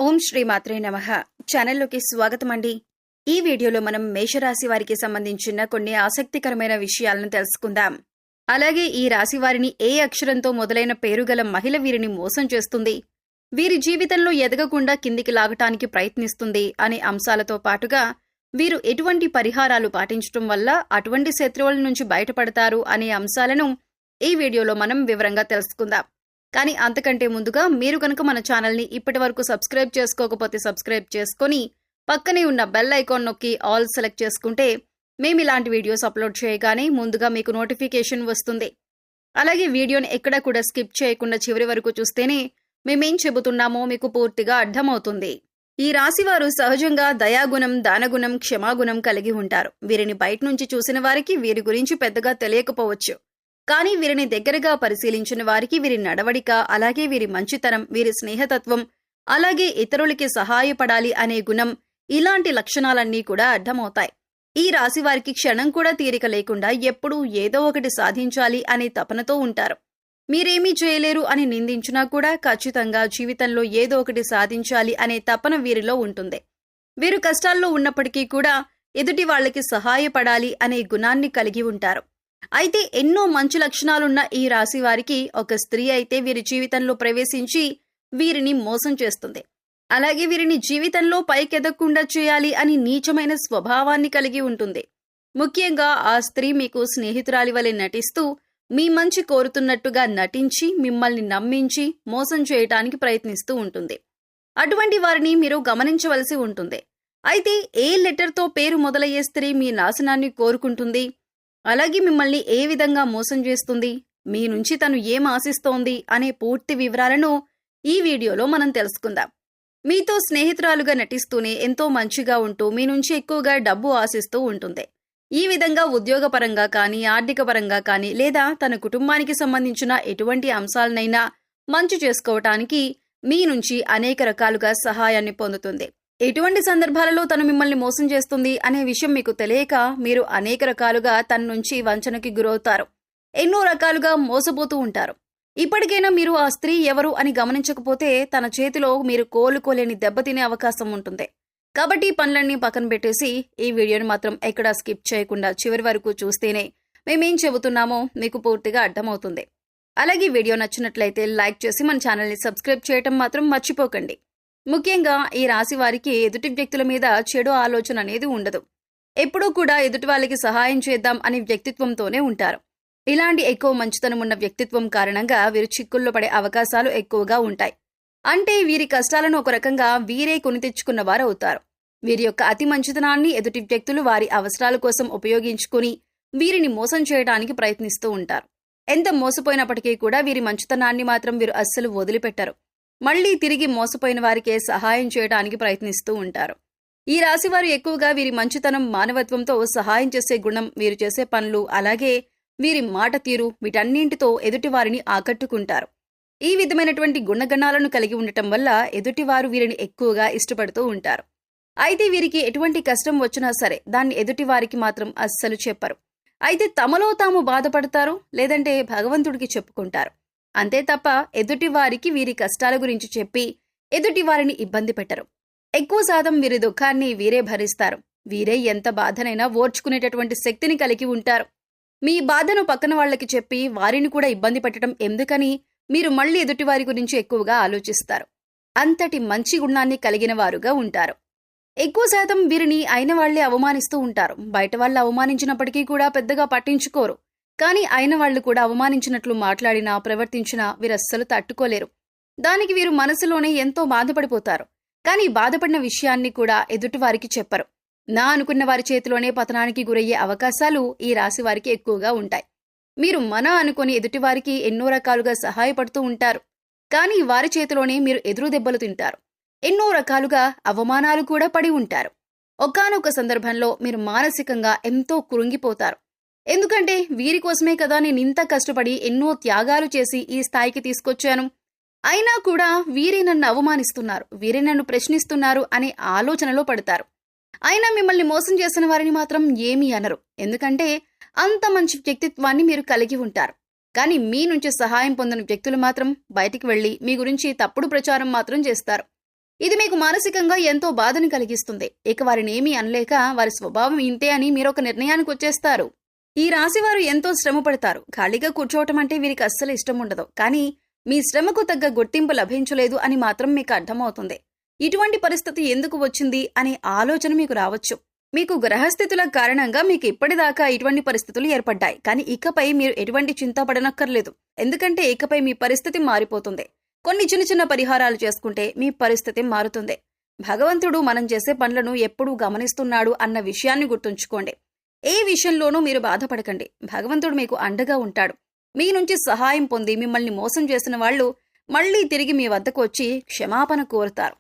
ఓం శ్రీ మాత్రే నమః. ఛానల్లోకి స్వాగతం అండి. ఈ వీడియోలో మనం మేషరాశి వారికి సంబంధించిన కొన్ని ఆసక్తికరమైన విషయాలను తెలుసుకుందాం. అలాగే ఈ రాశి వారిని ఏ అక్షరంతో మొదలైన పేరుగల మహిళ వీరిని మోసం చేస్తుంది, వీరి జీవితంలో ఎదగకుండా కిందికి లాగటానికి ప్రయత్నిస్తుంది అనే అంశాలతో పాటుగా వీరు ఎటువంటి పరిహారాలు పాటించడం వల్ల అటువంటి శత్రువుల నుంచి బయటపడతారు అనే అంశాలను ఈ వీడియోలో మనం వివరంగా తెలుసుకుందాం. కానీ అంతకంటే ముందుగా మీరు కనుక మన ఛానల్ని ఇప్పటి వరకు సబ్స్క్రైబ్ చేసుకోకపోతే సబ్స్క్రైబ్ చేసుకొని పక్కనే ఉన్న బెల్ ఐకాన్ నొక్కి ఆల్ సెలెక్ట్ చేసుకుంటే మేము ఇలాంటి వీడియోస్ అప్లోడ్ చేయగానే ముందుగా మీకు నోటిఫికేషన్ వస్తుంది. అలాగే వీడియోని ఎక్కడా కూడా స్కిప్ చేయకుండా చివరి వరకు చూస్తేనే మేమేం చెబుతున్నామో మీకు పూర్తిగా అర్థమవుతుంది. ఈ రాశివారు సహజంగా దయాగుణం, దానగుణం, క్షమాగుణం కలిగి ఉంటారు. వీరిని బయట నుంచి చూసిన వారికి వీరి గురించి పెద్దగా తెలియకపోవచ్చు. కానీ వీరిని దగ్గరగా పరిశీలించిన వారికి వీరి నడవడిక, అలాగే వీరి మంచితనం, వీరి స్నేహతత్వం, అలాగే ఇతరులకి సహాయపడాలి అనే గుణం, ఇలాంటి లక్షణాలన్నీ కూడా అర్థమవుతాయి. ఈ రాశి వారికి క్షణం కూడా తీరిక లేకుండా ఎప్పుడూ ఏదో ఒకటి సాధించాలి అనే తపనతో ఉంటారు. మీరేమీ చేయలేరు అని నిందించినా కూడా ఖచ్చితంగా జీవితంలో ఏదో ఒకటి సాధించాలి అనే తపన వీరిలో ఉంటుంది. వీరు కష్టాల్లో ఉన్నప్పటికీ కూడా ఎదుటి వాళ్ళకి సహాయపడాలి అనే గుణాన్ని కలిగి ఉంటారు. అయితే ఎన్నో మంచి లక్షణాలున్న ఈ రాశి వారికి ఒక స్త్రీ అయితే వీరి జీవితంలో ప్రవేశించి వీరిని మోసం చేస్తుంది. అలాగే వీరిని జీవితంలో పైకెదగకుండా చేయాలి అని నీచమైన స్వభావాన్ని కలిగి ఉంటుంది. ముఖ్యంగా ఆ స్త్రీ మీకు స్నేహితురాలి వలె నటిస్తూ మీ మంచి కోరుతున్నట్టుగా నటించి మిమ్మల్ని నమ్మించి మోసం చేయటానికి ప్రయత్నిస్తూ ఉంటుంది. అటువంటి వారిని మీరు గమనించవలసి ఉంటుంది. అయితే ఏ లెటర్తో పేరు మొదలయ్యే స్త్రీ మీ నాశనాన్ని కోరుకుంటుంది, అలాగే మిమ్మల్ని ఏ విధంగా మోసం చేస్తుంది, మీ నుంచి తను ఏం ఆశిస్తోంది అనే పూర్తి వివరాలను ఈ వీడియోలో మనం తెలుసుకుందాం. మీతో స్నేహితురాలుగా నటిస్తూనే ఎంతో మంచిగా ఉంటూ మీ నుంచి ఎక్కువగా డబ్బు ఆశిస్తూ ఉంటుంది. ఈ విధంగా ఉద్యోగపరంగా కానీ, ఆర్థిక పరంగా కానీ, లేదా తన కుటుంబానికి సంబంధించిన ఎటువంటి అంశాలనైనా మంచి చేసుకోవటానికి మీ నుంచి అనేక రకాలుగా సహాయాన్ని పొందుతుంది. ఎటువంటి సందర్భాలలో తను మిమ్మల్ని మోసం చేస్తుంది అనే విషయం మీకు తెలియక మీరు అనేక రకాలుగా తన నుంచి వంచనకి గురవుతారు. ఎన్నో రకాలుగా మోసపోతూ ఉంటారు. ఇప్పటికైనా మీరు ఆ స్త్రీ ఎవరు అని గమనించకపోతే తన చేతిలో మీరు కోలుకోలేని దెబ్బతినే అవకాశం ఉంటుంది. కాబట్టి పనులన్నీ పక్కన పెట్టేసి ఈ వీడియోని మాత్రం ఎక్కడా స్కిప్ చేయకుండా చివరి వరకు చూస్తేనే మేమేం చెబుతున్నామో మీకు పూర్తిగా అర్థమవుతుంది. అలాగే వీడియో నచ్చినట్లయితే లైక్ చేసి మన ఛానల్ని సబ్స్క్రైబ్ చేయటం మాత్రం మర్చిపోకండి. ముఖ్యంగా ఈ రాశి వారికి ఎదుటి వ్యక్తుల మీద చెడు ఆలోచన అనేది ఉండదు. ఎప్పుడూ కూడా ఎదుటి వాళ్ళకి సహాయం చేద్దాం అనే వ్యక్తిత్వంతోనే ఉంటారు. ఇలాంటి ఎక్కువ మంచితనం ఉన్న వ్యక్తిత్వం కారణంగా వీరు చిక్కుల్లో పడే అవకాశాలు ఎక్కువగా ఉంటాయి. అంటే వీరి కష్టాలను ఒక రకంగా వీరే కొని తెచ్చుకున్న వారు అవుతారు. వీరి యొక్క అతి మంచితనాన్ని ఎదుటి వ్యక్తులు వారి అవసరాల కోసం ఉపయోగించుకుని వీరిని మోసం చేయడానికి ప్రయత్నిస్తూ ఉంటారు. ఎంత మోసపోయినప్పటికీ కూడా వీరి మంచితనాన్ని మాత్రం వీరు అస్సలు వదిలిపెట్టరు. మళ్లీ తిరిగి మోసపోయిన వారికే సహాయం చేయడానికి ప్రయత్నిస్తూ ఉంటారు. ఈ రాశివారు ఎక్కువగా వీరి మంచితనం, మానవత్వంతో సహాయం చేసే గుణం, వీరు చేసే పనులు, అలాగే వీరి మాట తీరు, వీటన్నింటితో ఎదుటివారిని ఆకట్టుకుంటారు. ఈ విధమైనటువంటి గుణగణాలను కలిగి ఉండటం వల్ల ఎదుటివారు వీరిని ఎక్కువగా ఇష్టపడుతూ ఉంటారు. అయితే వీరికి ఎటువంటి కష్టం వచ్చినా సరే దాన్ని ఎదుటివారికి మాత్రం అస్సలు చెప్పరు. అయితే తమలో తాము బాధపడతారు, లేదంటే భగవంతుడికి చెప్పుకుంటారు. అంతే తప్ప ఎదుటివారికి వీరి కష్టాల గురించి చెప్పి ఎదుటివారిని ఇబ్బంది పెట్టరు. ఎక్కువ శాతం వీరి దుఃఖాన్ని వీరే భరిస్తారు. వీరే ఎంత బాధనైనా ఓర్చుకునేటటువంటి శక్తిని కలిగి ఉంటారు. మీ బాధను పక్కన వాళ్లకి చెప్పి వారిని కూడా ఇబ్బంది పెట్టడం ఎందుకని మీరు మళ్లీ ఎదుటివారి గురించి ఎక్కువగా ఆలోచిస్తారు. అంతటి మంచి గుణాన్ని కలిగిన వారుగా ఉంటారు. ఎక్కువ శాతం వీరిని అయిన వాళ్లే అవమానిస్తూ ఉంటారు. బయట వాళ్ళు అవమానించినప్పటికీ కూడా పెద్దగా పట్టించుకోరు. కానీ అయిన వాళ్లు కూడా అవమానించినట్లు మాట్లాడినా, ప్రవర్తించినా వీరస్సలు తట్టుకోలేరు. దానికి వీరు మనసులోనే ఎంతో బాధపడిపోతారు. కానీ బాధపడిన విషయాన్ని కూడా ఎదుటివారికి చెప్పరు. నా అనుకున్న వారి చేతిలోనే పతనానికి గురయ్యే అవకాశాలు ఈ రాశి వారికి ఎక్కువగా ఉంటాయి. మీరు మన అనుకుని ఎదుటివారికి ఎన్నో రకాలుగా సహాయపడుతూ ఉంటారు. కానీ వారి చేతిలోనే మీరు ఎదురు దెబ్బలు తింటారు. ఎన్నో రకాలుగా అవమానాలు కూడా పడి ఉంటారు. ఒకానొక సందర్భంలో మీరు మానసికంగా ఎంతో కృంగిపోతారు. ఎందుకంటే వీరి కోసమే కదా నేను ఇంత కష్టపడి ఎన్నో త్యాగాలు చేసి ఈ స్థాయికి తీసుకొచ్చాను. అయినా కూడా వీరే నన్ను అవమానిస్తున్నారు, వీరే నన్ను ప్రశ్నిస్తున్నారు అనే ఆలోచనలో పడతారు. అయినా మిమ్మల్ని మోసం చేసిన వారిని మాత్రం ఏమీ అనరు. ఎందుకంటే అంత మంచి వ్యక్తిత్వాన్ని మీరు కలిగి ఉంటారు. కానీ మీ నుంచి సహాయం పొందిన వ్యక్తులు మాత్రం బయటికి వెళ్లి మీ గురించి తప్పుడు ప్రచారం మాత్రం చేస్తారు. ఇది మీకు మానసికంగా ఎంతో బాధని కలిగిస్తుంది. ఇక వారిని ఏమీ అనలేక వారి స్వభావం ఇంతే అని మీరొక నిర్ణయానికి వచ్చేస్తారు. ఈ రాశివారు ఎంతో శ్రమ పడతారు. ఖాళీగా కూర్చోవటం అంటే వీరికి అస్సలు ఇష్టం ఉండదు. కానీ మీ శ్రమకు తగ్గ గుర్తింపు లభించలేదు అని మాత్రం మీకు అర్థమవుతుంది. ఇటువంటి పరిస్థితి ఎందుకు వచ్చింది అనే ఆలోచన మీకు రావచ్చు. మీకు గ్రహస్థితుల కారణంగా మీకు ఇప్పటిదాకా ఇటువంటి పరిస్థితులు ఏర్పడ్డాయి. కానీ ఇకపై మీరు ఎటువంటి చింత పడనక్కర్లేదు. ఎందుకంటే ఇకపై మీ పరిస్థితి మారిపోతుంది. కొన్ని చిన్న చిన్న పరిహారాలు చేసుకుంటే మీ పరిస్థితి మారుతుంది. భగవంతుడు మనం చేసే పనులను ఎప్పుడూ గమనిస్తున్నాడు అన్న విషయాన్ని గుర్తుంచుకోండి. ఏ విషయంలోనూ మీరు బాధపడకండి. భగవంతుడు మీకు అండగా ఉంటాడు. మీ నుంచి సహాయం పొంది మిమ్మల్ని మోసం చేసిన వాళ్ళు మళ్లీ తిరిగి మీ వద్దకు వచ్చి క్షమాపణ కోరుతారు.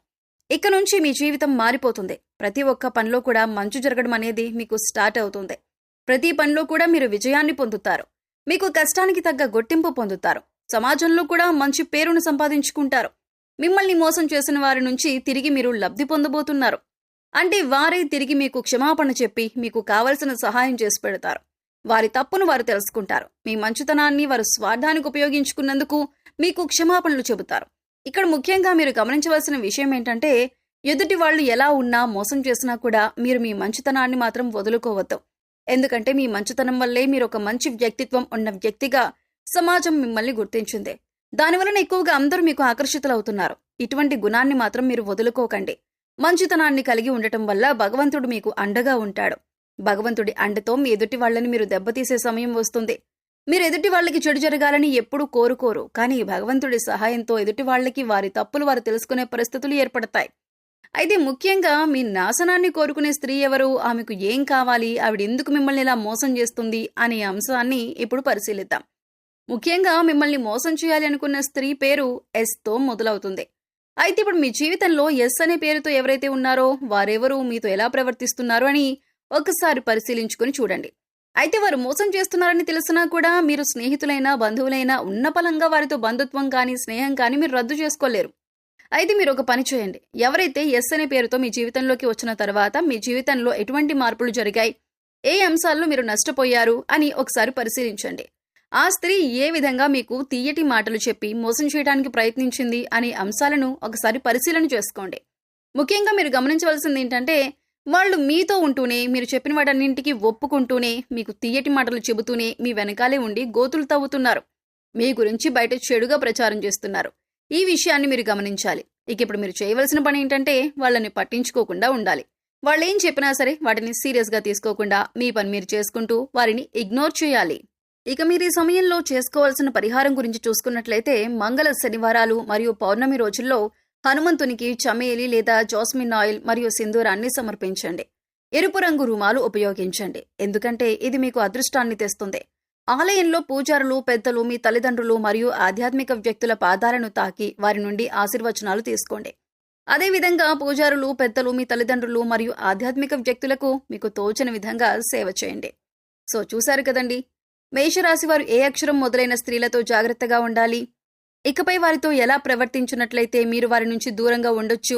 ఇక నుంచి మీ జీవితం మారిపోతుంది. ప్రతి ఒక్క పనిలో కూడా మంచు జరగడం అనేది మీకు స్టార్ట్ అవుతుంది. ప్రతి పనిలో కూడా మీరు విజయాన్ని పొందుతారు. మీకు కష్టానికి తగ్గ గుర్తింపు పొందుతారు. సమాజంలో కూడా మంచి పేరును సంపాదించుకుంటారు. మిమ్మల్ని మోసం చేసిన వారి నుంచి తిరిగి మీరు లబ్ధి పొందబోతున్నారు. అంటే వారే తిరిగి మీకు క్షమాపణ చెప్పి మీకు కావలసిన సహాయం చేసి పెడతారు. వారి తప్పును వారు తెలుసుకుంటారు. మీ మంచితనాన్ని వారు స్వార్థానికి ఉపయోగించుకున్నందుకు మీకు క్షమాపణలు చెబుతారు. ఇక్కడ ముఖ్యంగా మీరు గమనించవలసిన విషయం ఏంటంటే, ఎదుటి వాళ్ళు ఎలా ఉన్నా మోసం చేసినా కూడా మీరు మీ మంచితనాన్ని మాత్రం వదులుకోవద్దు. ఎందుకంటే మీ మంచితనం వల్లే మీరు ఒక మంచి వ్యక్తిత్వం ఉన్న వ్యక్తిగా సమాజం మిమ్మల్ని గుర్తించింది. దానివలన ఎక్కువగా అందరూ మీకు ఆకర్షితులవుతున్నారు. ఇటువంటి గుణాన్ని మాత్రం మీరు వదులుకోకండి. మంచితనాన్ని కలిగి ఉండటం వల్ల భగవంతుడు మీకు అండగా ఉంటాడు. భగవంతుడి అండతో మీ ఎదుటి వాళ్ళని మీరు దెబ్బతీసే సమయం వస్తుంది. మీరు ఎదుటి వాళ్ళకి చెడు జరగాలని ఎప్పుడూ కోరుకోరు. కానీ భగవంతుడి సహాయంతో ఎదుటి వాళ్ళకి వారి తప్పులు వారు తెలుసుకునే పరిస్థితులు ఏర్పడతాయి. అయితే ముఖ్యంగా మీ నాశనాన్ని కోరుకునే స్త్రీ ఎవరు, ఆమెకు ఏం కావాలి, ఆవిడ ఎందుకు మిమ్మల్ని ఇలా మోసం చేస్తుంది అనే అంశాన్ని ఇప్పుడు పరిశీలిద్దాం. ముఖ్యంగా మిమ్మల్ని మోసం చేయాలి అనుకున్న స్త్రీ పేరు ఎస్తో మొదలవుతుంది. అయితే ఇప్పుడు మీ జీవితంలో ఎస్ అనే పేరుతో ఎవరైతే ఉన్నారో వారెవరు, మీతో ఎలా ప్రవర్తిస్తున్నారు అని ఒకసారి పరిశీలించుకుని చూడండి. అయితే వారు మోసం చేస్తున్నారని తెలిసినా కూడా మీరు స్నేహితులైనా బంధువులైనా ఉన్న పలంగా వారితో బంధుత్వం కానీ స్నేహం కానీ మీరు రద్దు చేసుకోలేరు. అయితే మీరు ఒక పని చేయండి. ఎవరైతే ఎస్ అనే పేరుతో మీ జీవితంలోకి వచ్చిన తర్వాత మీ జీవితంలో ఎటువంటి మార్పులు జరిగాయి, ఏ అంశాల్లో మీరు నష్టపోయారు అని ఒకసారి పరిశీలించండి. ఆ స్త్రీ ఏ విధంగా మీకు తీయటి మాటలు చెప్పి మోసం చేయడానికి ప్రయత్నించింది అనే అంశాలను ఒకసారి పరిశీలన చేసుకోండి. ముఖ్యంగా మీరు గమనించవలసింది ఏంటంటే, వాళ్ళు మీతో ఉంటూనే, మీరు చెప్పిన వాటన్నింటికి ఒప్పుకుంటూనే, మీకు తీయటి మాటలు చెబుతూనే మీ వెనకాలే ఉండి గోతులు తవ్వుతున్నారు. మీ గురించి బయట చెడుగా ప్రచారం చేస్తున్నారు. ఈ విషయాన్ని మీరు గమనించాలి. ఇక ఇప్పుడు మీరు చేయవలసిన పని ఏంటంటే, వాళ్ళని పట్టించుకోకుండా ఉండాలి. వాళ్ళేం చెప్పినా సరే వాటిని సీరియస్గా తీసుకోకుండా మీ పని మీరు చేసుకుంటూ వారిని ఇగ్నోర్ చేయాలి. ఇక మీరు ఈ సమయంలో చేసుకోవాల్సిన పరిహారం గురించి చూసుకున్నట్లయితే, మంగళ శనివారాలు మరియు పౌర్ణమి రోజుల్లో హనుమంతునికి చమేలి లేదా జాస్మిన్ ఆయిల్ మరియు సింధూరాన్ని సమర్పించండి. ఎరుపు రంగు రుమాలు ఉపయోగించండి. ఎందుకంటే ఇది మీకు అదృష్టాన్ని తెస్తుంది. ఆలయంలో పూజారులు, పెద్దలు, మీ తల్లిదండ్రులు మరియు ఆధ్యాత్మిక వ్యక్తుల పాదాలను తాకి వారి నుండి ఆశీర్వచనాలు తీసుకోండి. అదేవిధంగా పూజారులు, పెద్దలు, మీ తల్లిదండ్రులు మరియు ఆధ్యాత్మిక వ్యక్తులకు మీకు తోచిన విధంగా సేవ చేయండి. సో చూశారు కదండి, మేషరాశి వారు ఏ అక్షరం మొదలైన స్త్రీలతో జాగ్రత్తగా ఉండాలి, ఇకపై వారితో ఎలా ప్రవర్తించినట్లయితే మీరు వారి నుంచి దూరంగా ఉండొచ్చు,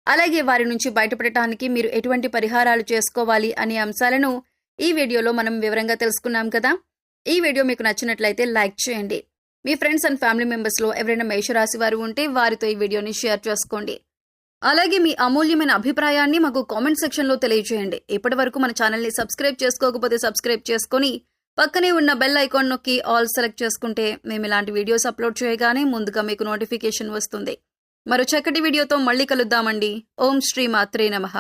అలాగే వారి నుంచి బయటపడటానికి మీరు ఎటువంటి పరిహారాలు చేసుకోవాలి అనే అంశాలను ఈ వీడియోలో మనం వివరంగా తెలుసుకున్నాం కదా. ఈ వీడియో మీకు నచ్చినట్లయితే లైక్ చేయండి. మీ ఫ్రెండ్స్ అండ్ ఫ్యామిలీ మెంబర్స్లో ఎవరైనా మేషరాశి వారు ఉంటే వారితో ఈ వీడియోని షేర్ చేసుకోండి. అలాగే మీ అమూల్యమైన అభిప్రాయాన్ని మాకు కామెంట్ సెక్షన్లో తెలియజేయండి. ఇప్పటి వరకు మన ఛానల్ని సబ్స్క్రైబ్ చేసుకోకపోతే సబ్స్క్రైబ్ చేసుకొని పక్కనే ఉన్న బెల్ ఐకాన్ నొక్కి ఆల్ సెలెక్ట్ చేసుకుంటే మేము ఇలాంటి వీడియోస్ అప్లోడ్ చేయగానే ముందుగా మీకు నోటిఫికేషన్ వస్తుంది. మరో చక్కటి వీడియోతో మళ్ళీ కలుద్దామండి. ఓం శ్రీ మాత్రే నమః.